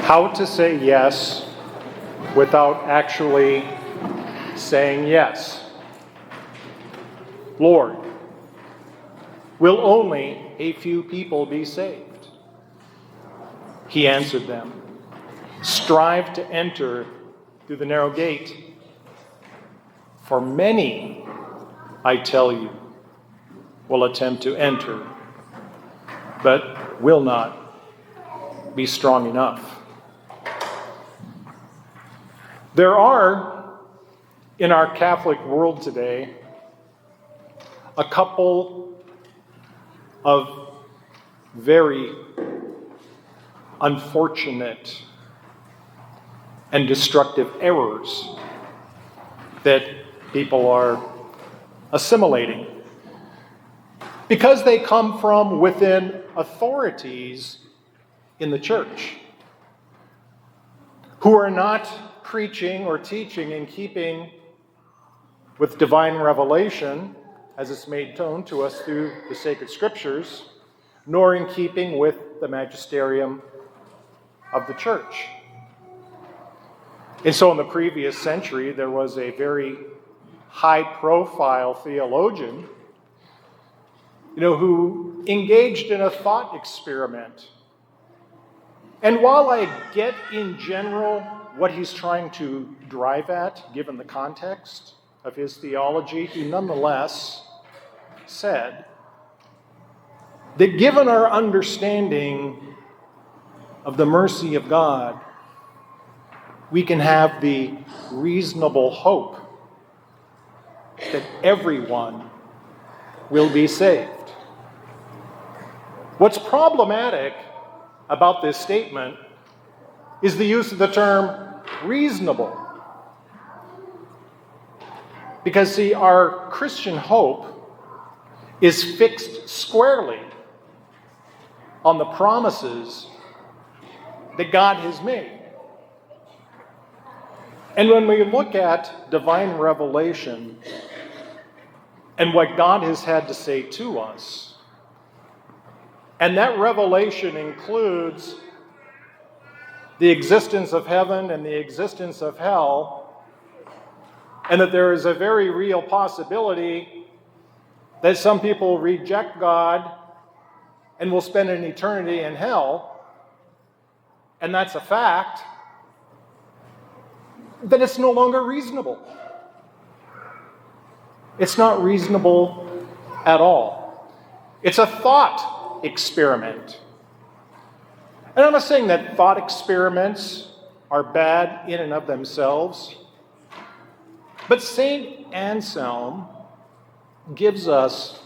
how to say yes without actually saying yes. Lord, will only a few people be saved? He answered them, strive to enter through the narrow gate. For many, I tell you, will attempt to enter, but will not be strong enough. There are, in our Catholic world today, a couple of very unfortunate and destructive errors that people are assimilating because they come from within authorities in the church who are not preaching or teaching in keeping with divine revelation as it's made known to us through the sacred scriptures, nor in keeping with the magisterium of the church. And so in the previous century, there was a very high-profile theologian, who engaged in a thought experiment. And while I get in general what he's trying to drive at, given the context of his theology, he nonetheless said that given our understanding of the mercy of God, we can have the reasonable hope that everyone will be saved. What's problematic about this statement is the use of the term reasonable. Because, see, our Christian hope is fixed squarely on the promises that God has made. And when we look at divine revelation and what God has had to say to us, and that revelation includes the existence of heaven and the existence of hell, and that there is a very real possibility that some people reject God and will spend an eternity in hell, and that's a fact, then it's no longer reasonable. It's not reasonable at all. It's a thought experiment. And I'm not saying that thought experiments are bad in and of themselves, but St. Anselm gives us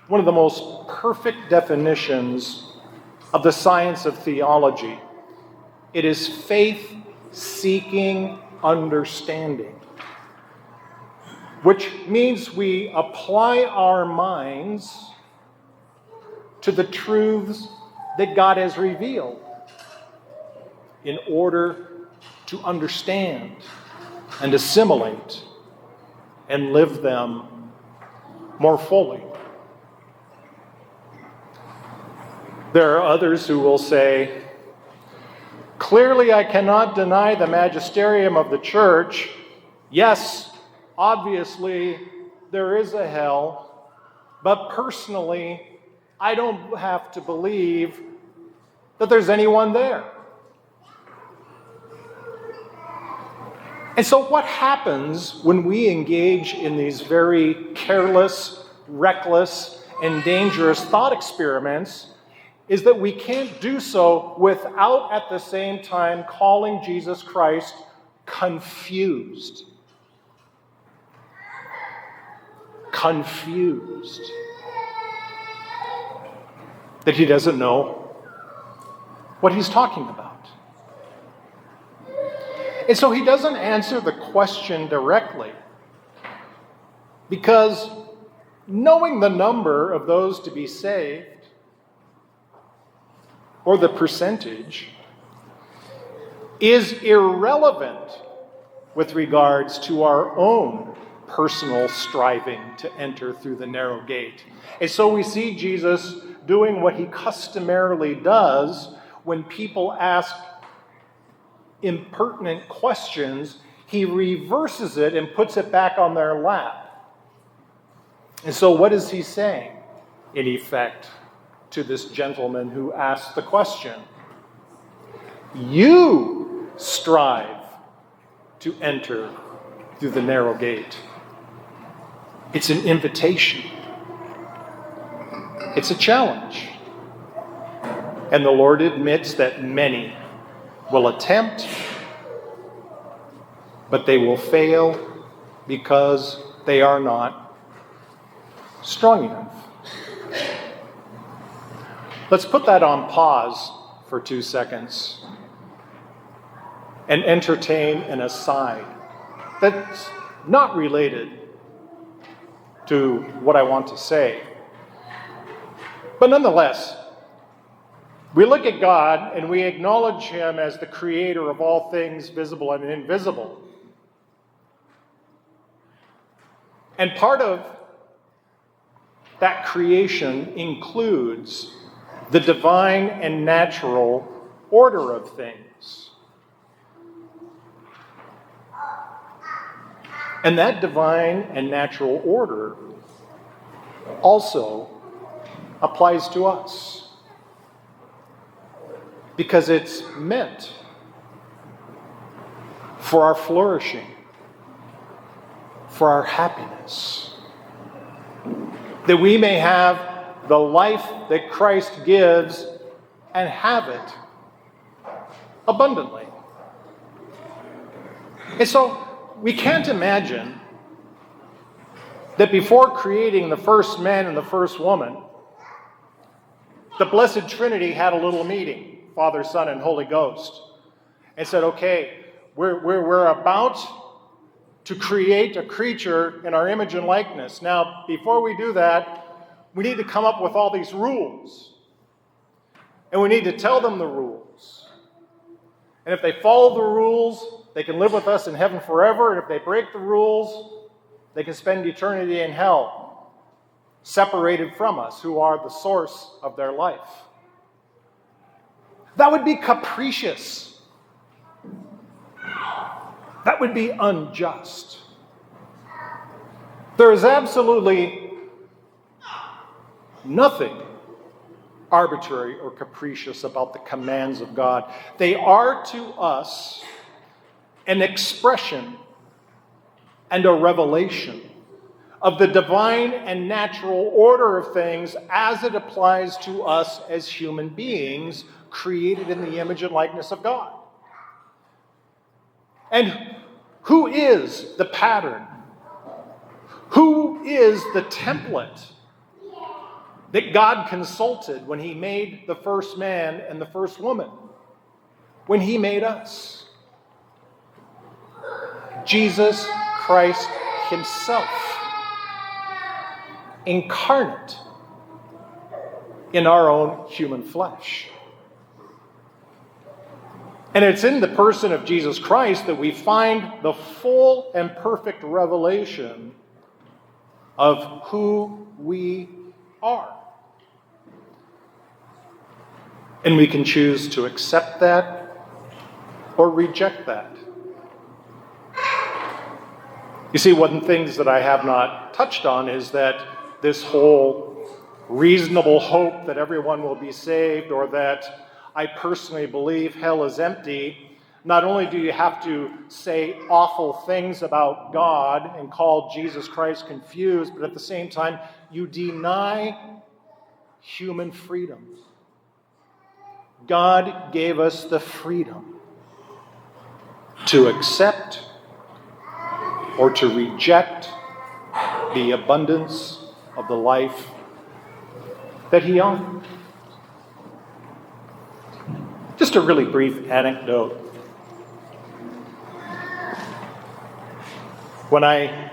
one of the most perfect definitions of the science of theology. It is faith-seeking understanding, which means we apply our minds to the truths that God has revealed in order to understand and assimilate and live them more fully. There are others who will say, clearly I cannot deny the magisterium of the church. Yes, obviously there is a hell, but personally I don't have to believe that there's anyone there. And so what happens when we engage in these very careless, reckless, and dangerous thought experiments is that we can't do so without at the same time calling Jesus Christ confused. Confused. That he doesn't know what he's talking about. And so he doesn't answer the question directly, because knowing the number of those to be saved, or the percentage, is irrelevant with regards to our own personal striving to enter through the narrow gate. And so we see Jesus doing what he customarily does when people ask impertinent questions, he reverses it and puts it back on their lap. And so what is he saying, in effect, to this gentleman who asked the question? You strive to enter through the narrow gate. It's an invitation. It's a challenge. And the Lord admits that many will attempt, but they will fail because they are not strong enough. Let's put that on pause for 2 seconds and entertain an aside that's not related to what I want to say. But nonetheless, we look at God and we acknowledge him as the creator of all things visible and invisible. And part of that creation includes the divine and natural order of things. And that divine and natural order also applies to us, because it's meant for our flourishing, for our happiness, that we may have the life that Christ gives and have it abundantly. And so we can't imagine that before creating the first man and the first woman, the Blessed Trinity had a little meeting, Father, Son, and Holy Ghost, and said, okay, we're about to create a creature in our image and likeness. Now, before we do that, we need to come up with all these rules. And we need to tell them the rules. And if they follow the rules, they can live with us in heaven forever. And if they break the rules, they can spend eternity in hell, separated from us, who are the source of their life. That would be capricious. That would be unjust. There is absolutely nothing arbitrary or capricious about the commands of God. They are to us an expression and a revelation of the divine and natural order of things as it applies to us as human beings created in the image and likeness of God. And who is the pattern? Who is the template that God consulted when he made the first man and the first woman? When he made us? Jesus Christ himself, incarnate in our own human flesh. And it's in the person of Jesus Christ that we find the full and perfect revelation of who we are. And we can choose to accept that or reject that. You see, one of the things that I have not touched on is that this whole reasonable hope that everyone will be saved, or that I personally believe hell is empty. Not only do you have to say awful things about God and call Jesus Christ confused, but at the same time, you deny human freedom. God gave us the freedom to accept or to reject the abundance of the life that he offered. Just a really brief anecdote. When I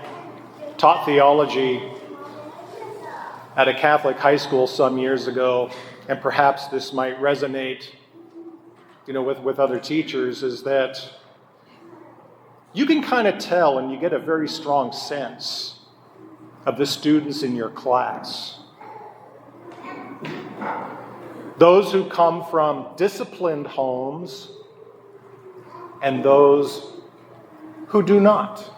taught theology at a Catholic high school some years ago, and perhaps this might resonate, with other teachers, is that you can kind of tell and you get a very strong sense of the students in your class. Those who come from disciplined homes and those who do not.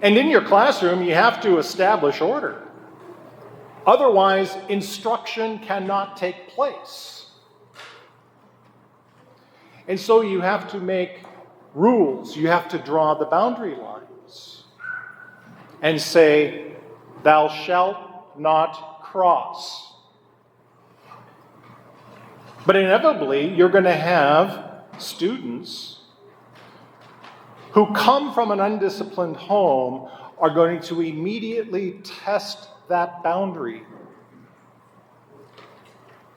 And in your classroom, you have to establish order. Otherwise, instruction cannot take place. And so you have to make rules. You have to draw the boundary lines and say, thou shalt not cross. But inevitably, you're going to have students who come from an undisciplined home are going to immediately test that boundary.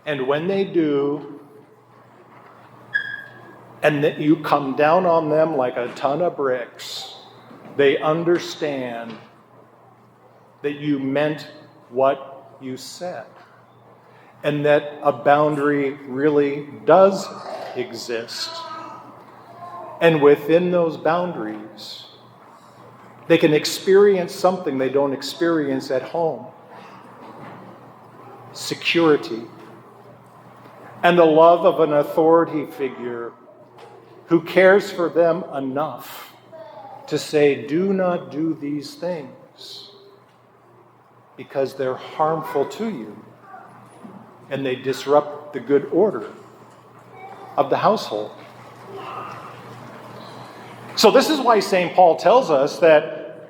And when they do, and that you come down on them like a ton of bricks, they understand that you meant what you said, and that a boundary really does exist. And within those boundaries, they can experience something they don't experience at home. Security. And the love of an authority figure who cares for them enough to say, do not do these things because they're harmful to you and they disrupt the good order of the household. So this is why St. Paul tells us that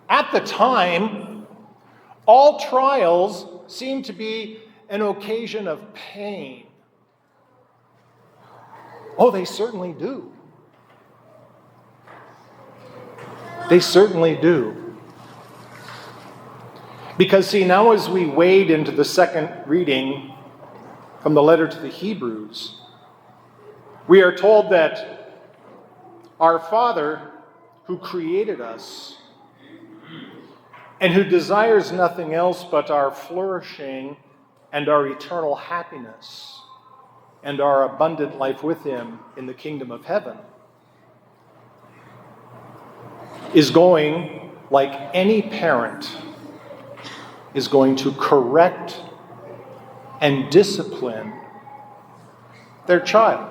at the time, all trials seem to be an occasion of pain. Oh, they certainly do. They certainly do. Because see, now as we wade into the second reading from the letter to the Hebrews, we are told that our Father, who created us, and who desires nothing else but our flourishing and our eternal happiness, and our abundant life with him in the kingdom of heaven, is going, like any parent, is going to correct and discipline their child.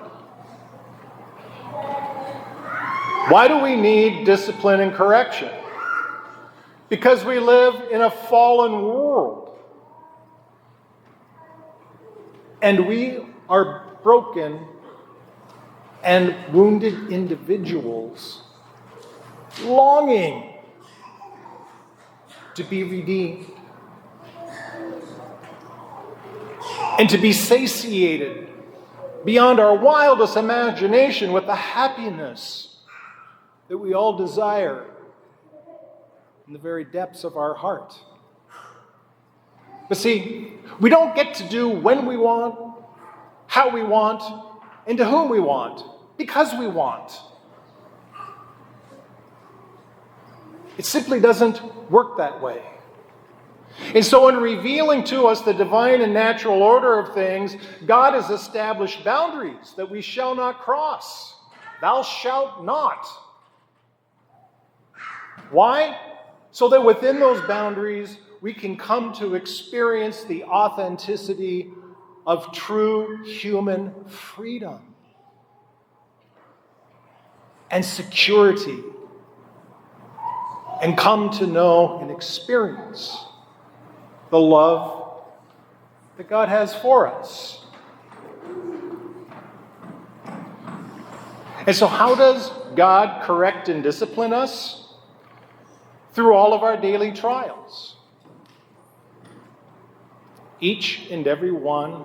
Why do we need discipline and correction? Because we live in a fallen world. And we are broken and wounded individuals longing to be redeemed and to be satiated beyond our wildest imagination with the happiness that we all desire in the very depths of our heart. But see, we don't get to do when we want, how we want, and to whom we want, because we want. It simply doesn't work that way. And so in revealing to us the divine and natural order of things, God has established boundaries that we shall not cross. Thou shalt not. Why? So that within those boundaries, we can come to experience the authenticity of true human freedom and security, and come to know and experience the love that God has for us. And so how does God correct and discipline us? Through all of our daily trials. Each and every one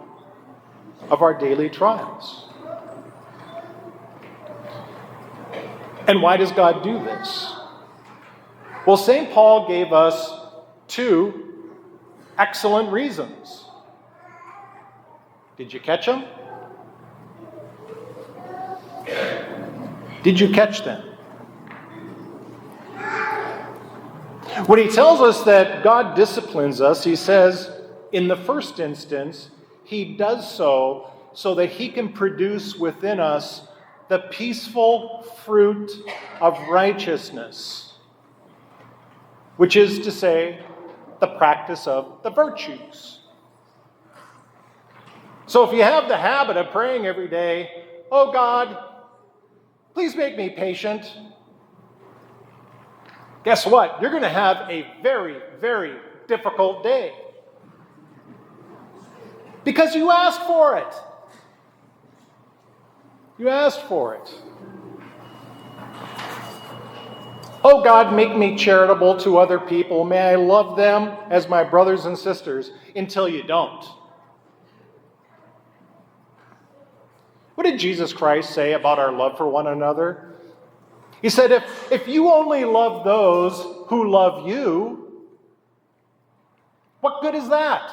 of our daily trials. And why does God do this? Well, St. Paul gave us two excellent reasons. Did you catch them? Did you catch them? When he tells us that God disciplines us, he says, in the first instance, he does so that he can produce within us the peaceful fruit of righteousness, which is to say, the practice of the virtues. So if you have the habit of praying every day, "Oh God, please make me patient," guess what? You're going to have a very, very difficult day. Because you asked for it. You asked for it. "Oh God, make me charitable to other people. May I love them as my brothers and sisters," until you don't. What did Jesus Christ say about our love for one another? He said, if you only love those who love you, what good is that?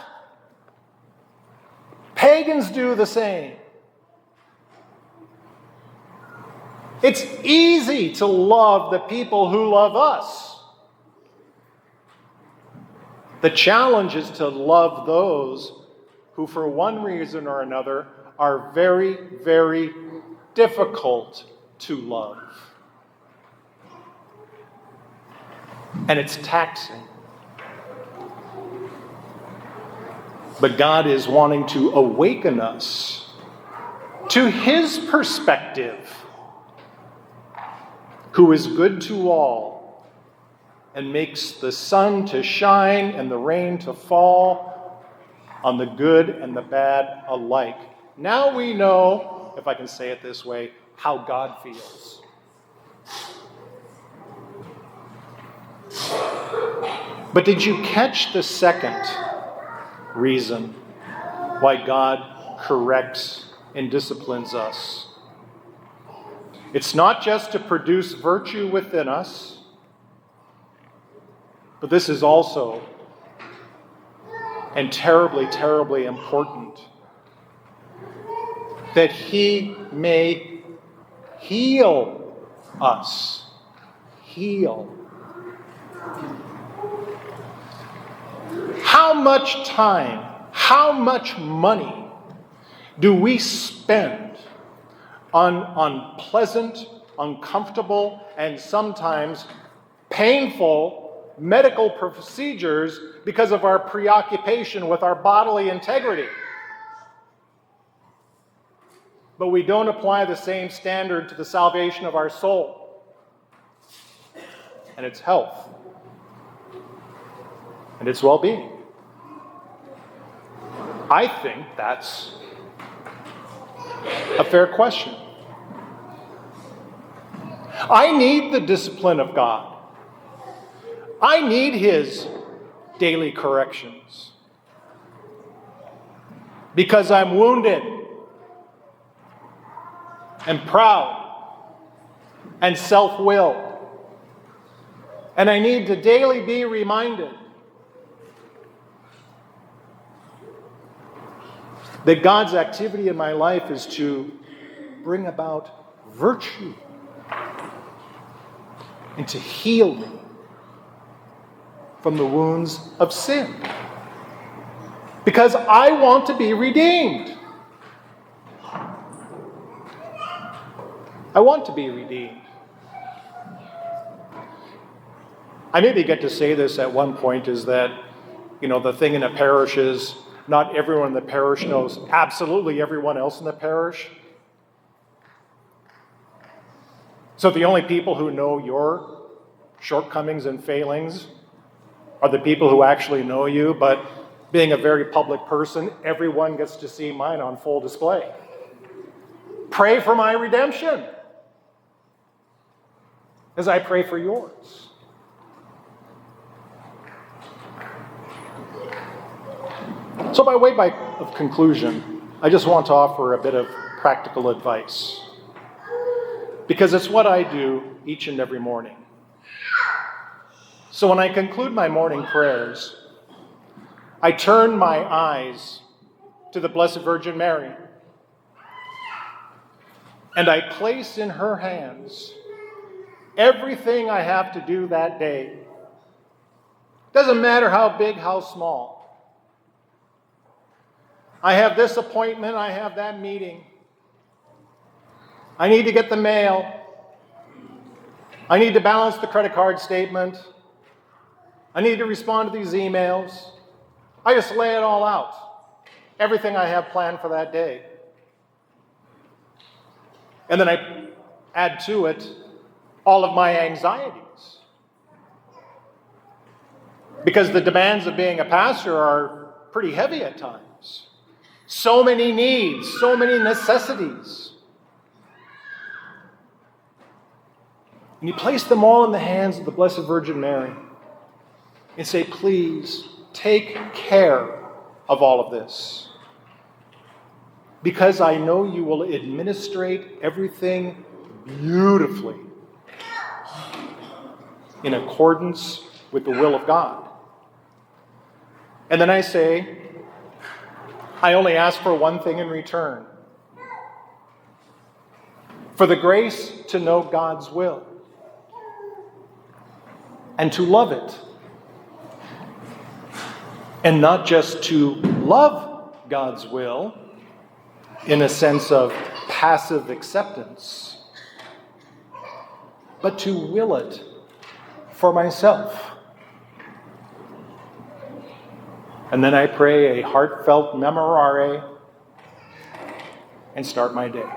Pagans do the same. It's easy to love the people who love us. The challenge is to love those who, for one reason or another, are very, very difficult to love. And it's taxing. But God is wanting to awaken us to His perspective, who is good to all and makes the sun to shine and the rain to fall on the good and the bad alike. Now we know, if I can say it this way, how God feels. But did you catch the second reason why God corrects and disciplines us? It's not just to produce virtue within us, but this is also, and terribly, terribly important, that He may heal us. Heal. How much time, how much money do we spend on unpleasant, uncomfortable, and sometimes painful medical procedures because of our preoccupation with our bodily integrity? But we don't apply the same standard to the salvation of our soul and its health and its well-being. I think that's a fair question. I need the discipline of God. I need His daily corrections because I'm wounded and proud and self-willed. And I need to daily be reminded that God's activity in my life is to bring about virtue and to heal me from the wounds of sin. Because I want to be redeemed. I want to be redeemed. I maybe get to say this at one point is that, the thing in a parish is not everyone in the parish knows absolutely everyone else in the parish. So the only people who know your shortcomings and failings are the people who actually know you, but being a very public person, everyone gets to see mine on full display. Pray for my redemption as I pray for yours. So by way of conclusion, I just want to offer a bit of practical advice, because it's what I do each and every morning. So when I conclude my morning prayers, I turn my eyes to the Blessed Virgin Mary, and I place in her hands everything I have to do that day. Doesn't matter how big, how small. I have this appointment, I have that meeting. I need to get the mail. I need to balance the credit card statement. I need to respond to these emails. I just lay it all out. Everything I have planned for that day. And then I add to it all of my anxieties. Because the demands of being a pastor are pretty heavy at times. So many needs, so many necessities. And you place them all in the hands of the Blessed Virgin Mary and say, please take care of all of this. Because I know you will administrate everything beautifully in accordance with the will of God. And then I say, I only ask for one thing in return. For the grace to know God's will and to love it. And not just to love God's will in a sense of passive acceptance, but to will it for myself. And then I pray a heartfelt memorare and start my day.